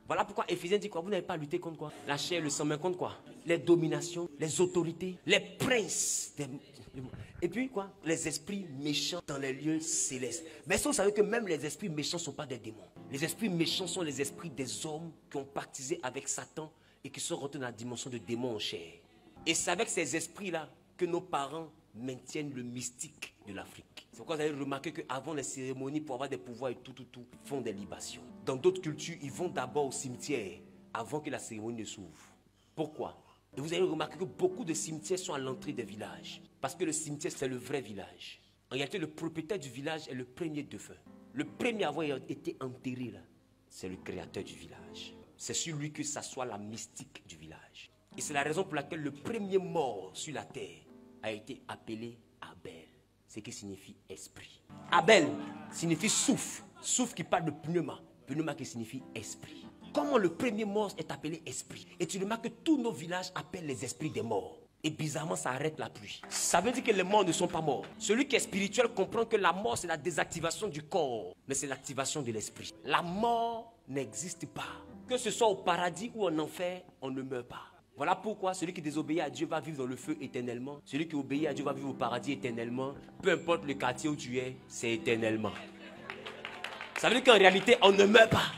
Voilà pourquoi Éphésiens dit quoi? Vous n'avez pas à lutter contre quoi? La chair, le sang, mais contre quoi? Les dominations, les autorités, les princes. Et puis quoi? Les esprits méchants dans les lieux célestes. Mais ça, vous savez que même les esprits méchants ne sont pas des démons. Les esprits méchants sont les esprits des hommes qui ont pactisé avec Satan et qui sont rentrés dans la dimension de démons en chair. Et c'est avec ces esprits-là que nos parents maintiennent le mystique de l'Afrique. C'est pourquoi vous avez remarqué qu'avant les cérémonies, pour avoir des pouvoirs et tout, ils font des libations. Dans d'autres cultures, ils vont d'abord au cimetière avant que la cérémonie ne s'ouvre. Pourquoi? Et vous avez remarqué que beaucoup de cimetières sont à l'entrée des villages. Parce que le cimetière, c'est le vrai village. En réalité, le propriétaire du village est le premier défunt. Le premier à avoir été enterré là, c'est le créateur du village. C'est sur lui que s'assoit la mystique du village. Et c'est la raison pour laquelle le premier mort sur la terre a été appelé Abel. Ce qui signifie esprit. Abel signifie souffle. Souffle qui parle de pneuma. Pneuma qui signifie esprit. Comment le premier mort est appelé esprit? Et tu remarques que tous nos villages appellent les esprits des morts. Et bizarrement, ça arrête la pluie. Ça veut dire que les morts ne sont pas morts. Celui qui est spirituel comprend que la mort, c'est la désactivation du corps. Mais c'est l'activation de l'esprit. La mort n'existe pas. Que ce soit au paradis ou en enfer, on ne meurt pas. Voilà pourquoi celui qui désobéit à Dieu va vivre dans le feu éternellement. Celui qui obéit à Dieu va vivre au paradis éternellement. Peu importe le quartier où tu es, c'est éternellement. Ça veut dire qu'en réalité, on ne meurt pas.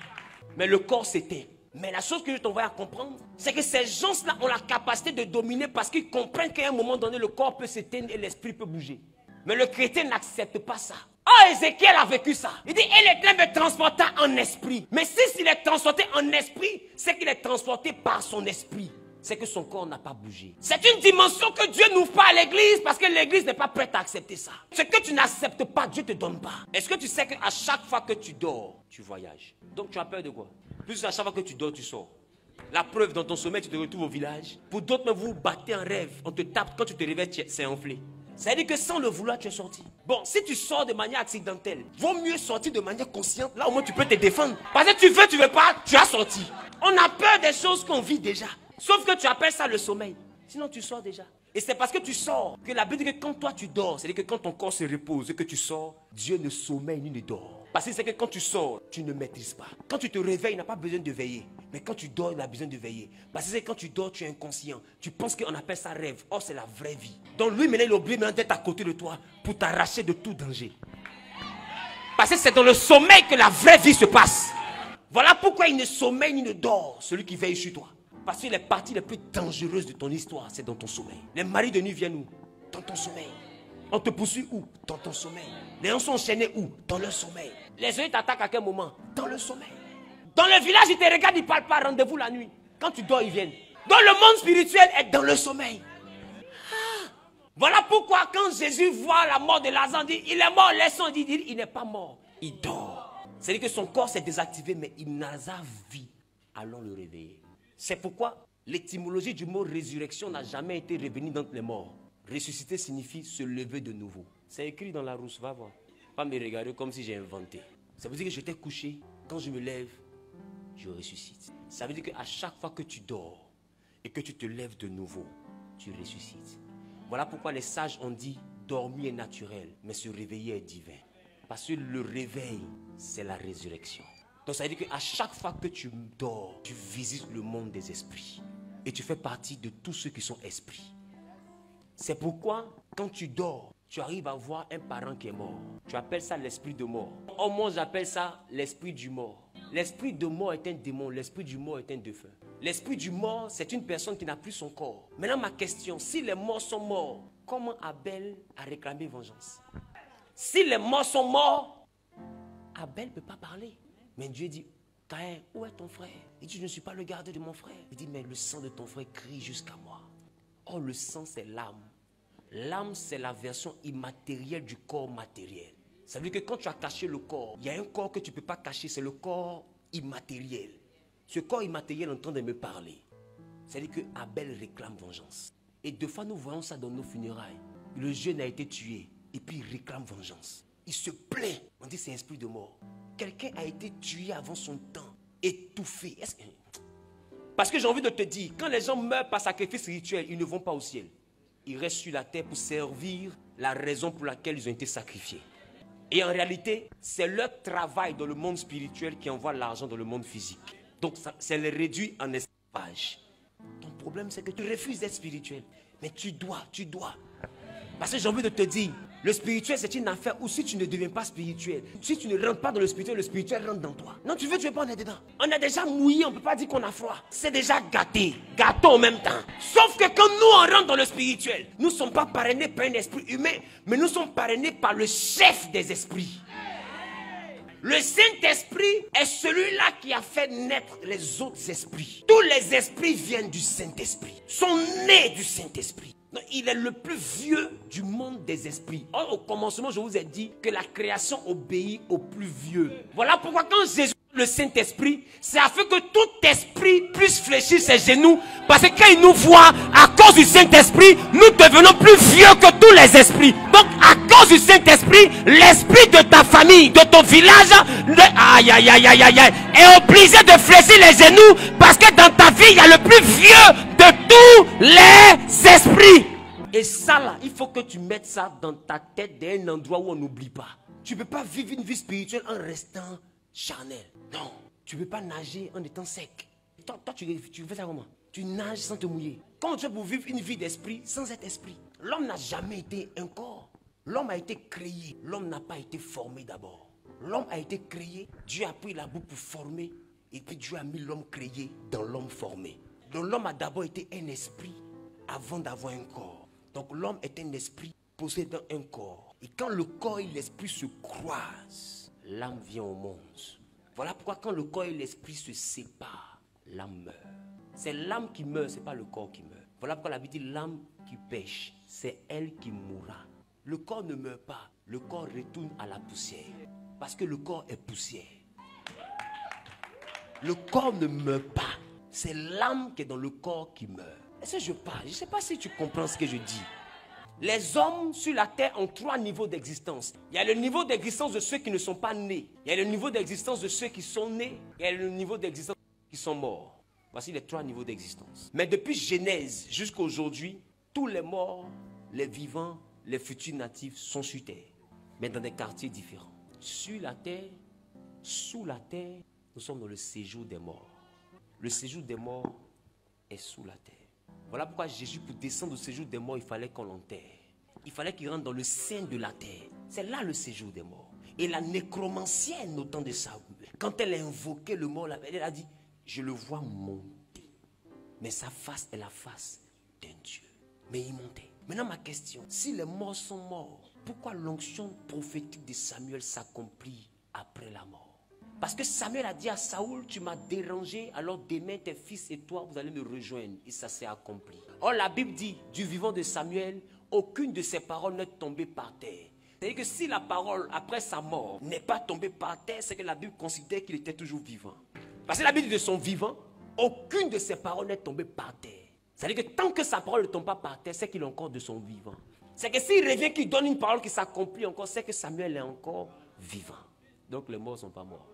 Mais le corps s'éteint. Mais la chose que je t'envoie à comprendre, c'est que ces gens-là ont la capacité de dominer parce qu'ils comprennent qu'à un moment donné, le corps peut s'éteindre et l'esprit peut bouger. Mais le chrétien n'accepte pas ça. Oh, Ézéchiel a vécu ça. Il dit, et l'Éternel me transporta en esprit. Mais s'il est transporté en esprit, c'est qu'il est transporté par son esprit. C'est que son corps n'a pas bougé. C'est une dimension que Dieu n'ouvre pas à l'église parce que l'église n'est pas prête à accepter ça. Ce que tu n'acceptes pas, Dieu ne te donne pas. Est-ce que tu sais qu'à chaque fois que tu dors, tu voyages? Donc tu as peur de quoi? Plus à chaque fois que tu dors, tu sors. La preuve, dans ton sommeil, tu te retrouves au village. Pour d'autres, vous battez en rêve. On te tape, quand tu te réveilles, c'est enflé. Ça veut dire que sans le vouloir, tu es sorti. Bon, si tu sors de manière accidentelle, vaut mieux sortir de manière consciente. Là, au moins, tu peux te défendre. Parce que tu veux pas, tu as sorti. On a peur des choses qu'on vit déjà. Sauf que tu appelles ça le sommeil. Sinon, tu sors déjà. Et c'est parce que tu sors que la Bible dit que quand toi tu dors, c'est-à-dire que quand ton corps se repose et que tu sors, Dieu ne sommeille ni ne dort. Parce que c'est que quand tu sors, tu ne maîtrises pas. Quand tu te réveilles, il n'a pas besoin de veiller. Mais quand tu dors, il a besoin de veiller. Parce que c'est quand tu dors, tu es inconscient. Tu penses qu'on appelle ça rêve. Or, c'est la vraie vie. Donc lui, maintenant, il oublie d'être à côté de toi pour t'arracher de tout danger. Parce que c'est dans le sommeil que la vraie vie se passe. Voilà pourquoi il ne sommeille ni ne dort, celui qui veille sur toi. Parce que les parties les plus dangereuses de ton histoire, c'est dans ton sommeil. Les maris de nuit viennent où? Dans ton sommeil. On te poursuit où? Dans ton sommeil. Les gens sont enchaînés où? Dans leur sommeil. Les gens t'attaquent à quel moment? Dans le sommeil. Dans le village, ils te regardent, ils ne parlent pas, rendez-vous la nuit. Quand tu dors, ils viennent. Donc le monde spirituel est dans le sommeil. Ah. Voilà pourquoi quand Jésus voit la mort de Lazare, il dit, il est mort, laissons dire, il n'est pas mort. Il dort. C'est-à-dire que son corps s'est désactivé, mais Lazare vit. Allons le réveiller. C'est pourquoi l'étymologie du mot résurrection n'a jamais été revenue d'entre les morts. Ressusciter signifie se lever de nouveau. C'est écrit dans la rousse, va voir. Pas me regarder comme si j'ai inventé. Ça veut dire que j'étais couché, quand je me lève, je ressuscite. Ça veut dire qu'à chaque fois que tu dors et que tu te lèves de nouveau, tu ressuscites. Voilà pourquoi les sages ont dit, dormir est naturel, mais se réveiller est divin. Parce que le réveil, c'est la résurrection. Donc ça veut dire qu'à chaque fois que tu dors, tu visites le monde des esprits. Et tu fais partie de tous ceux qui sont esprits. C'est pourquoi, quand tu dors, tu arrives à voir un parent qui est mort. Tu appelles ça l'esprit de mort. Au moins, j'appelle ça l'esprit du mort. L'esprit de mort est un démon, l'esprit du mort est un défunt. L'esprit du mort, c'est une personne qui n'a plus son corps. Maintenant, ma question, si les morts sont morts, comment Abel a réclamé vengeance? Si les morts sont morts, Abel ne peut pas parler. Mais Dieu dit, Caïn, où est ton frère? Il dit, je ne suis pas le gardien de mon frère. Il dit, mais le sang de ton frère crie jusqu'à moi. Or, le sang, c'est l'âme. L'âme, c'est la version immatérielle du corps matériel. Ça veut dire que quand tu as caché le corps, il y a un corps que tu ne peux pas cacher, c'est le corps immatériel. Ce corps immatériel est en train de me parler. C'est-à-dire que Abel réclame vengeance. Et deux fois, nous voyons ça dans nos funérailles. Le jeune a été tué, et puis il réclame vengeance. Il se plaint. On dit c'est un esprit de mort. Quelqu'un a été tué avant son temps, étouffé. Parce que j'ai envie de te dire, quand les gens meurent par sacrifice rituel, ils ne vont pas au ciel. Ils restent sur la terre pour servir la raison pour laquelle ils ont été sacrifiés. Et en réalité, c'est leur travail dans le monde spirituel qui envoie l'argent dans le monde physique. Donc ça les réduit en esclavage. Ton problème, c'est que tu refuses d'être spirituel. Mais tu dois. Parce que j'ai envie de te dire, le spirituel, c'est une affaire où si tu ne deviens pas spirituel, si tu ne rentres pas dans le spirituel rentre dans toi. Non, tu veux pas, on est dedans. On est déjà mouillé, on ne peut pas dire qu'on a froid. C'est déjà gâté, gâteau en même temps. Sauf que quand nous, on rentre dans le spirituel, nous ne sommes pas parrainés par un esprit humain, mais nous sommes parrainés par le chef des esprits. Le Saint-Esprit est celui-là qui a fait naître les autres esprits. Tous les esprits viennent du Saint-Esprit, sont nés du Saint-Esprit. Il est le plus vieux du monde des esprits. Or, au commencement, je vous ai dit que la création obéit au plus vieux. Voilà pourquoi quand Jésus, le Saint-Esprit, c'est afin que tout esprit puisse fléchir ses genoux. Parce que quand il nous voit, à cause du Saint-Esprit, nous devenons plus vieux que tous les esprits. Donc, à cause du Saint-Esprit, l'esprit de ta famille, de ton village, est obligé de fléchir les genoux. Parce que dans ta vie, il y a le plus vieux de tous les esprits. Et ça là, il faut que tu mettes ça dans ta tête d'un endroit où on n'oublie pas. Tu ne peux pas vivre une vie spirituelle en restant charnel. Non, tu ne peux pas nager en étant sec. Toi tu fais ça comment? Tu nages sans te mouiller. Comment tu peux vivre une vie d'esprit sans être esprit? L'homme n'a jamais été un corps. L'homme a été créé. L'homme n'a pas été formé d'abord. L'homme a été créé. Dieu a pris la boue pour former. Et puis Dieu a mis l'homme créé dans l'homme formé. Donc l'homme a d'abord été un esprit avant d'avoir un corps. Donc l'homme est un esprit possédant un corps. Et quand le corps et l'esprit se croisent, l'âme vient au monde. Voilà pourquoi quand le corps et l'esprit se séparent, l'âme meurt. C'est l'âme qui meurt, ce n'est pas le corps qui meurt. Voilà pourquoi la Bible dit l'âme qui pêche, c'est elle qui mourra. Le corps ne meurt pas, le corps retourne à la poussière. Parce que le corps est poussière. Le corps ne meurt pas. C'est l'âme qui est dans le corps qui meurt. Est-ce que je parle? Je ne sais pas si tu comprends ce que je dis. Les hommes sur la terre ont 3 niveaux d'existence. Il y a le niveau d'existence de ceux qui ne sont pas nés. Il y a le niveau d'existence de ceux qui sont nés. Il y a le niveau d'existence de ceux qui sont morts. Voici les 3 niveaux d'existence. Mais depuis Genèse jusqu'à aujourd'hui, tous les morts, les vivants, les futurs natifs sont sur terre. Mais dans des quartiers différents. Sur la terre, sous la terre, nous sommes dans le séjour des morts. Le séjour des morts est sous la terre. Voilà pourquoi Jésus, pour descendre au séjour des morts, il fallait qu'on l'enterre. Il fallait qu'il rentre dans le sein de la terre. C'est là le séjour des morts. Et la nécromancienne, au temps de Saül, quand elle a invoqué le mort, elle a dit, je le vois monter. Mais sa face est la face d'un Dieu. Mais il montait. Maintenant ma question, si les morts sont morts, pourquoi l'onction prophétique de Samuel s'accomplit après la mort? Parce que Samuel a dit à Saül, tu m'as dérangé, alors demain tes fils et toi, vous allez me rejoindre. Et ça s'est accompli. Or la Bible dit, du vivant de Samuel, aucune de ses paroles n'est tombée par terre. C'est-à-dire que si la parole, après sa mort, n'est pas tombée par terre, c'est que la Bible considère qu'il était toujours vivant. Parce que la Bible dit de son vivant, aucune de ses paroles n'est tombée par terre. C'est-à-dire que tant que sa parole ne tombe pas par terre, c'est qu'il est encore de son vivant. C'est que s'il revient, qu'il donne une parole qui s'accomplit encore, c'est que Samuel est encore vivant. Donc les morts ne sont pas morts.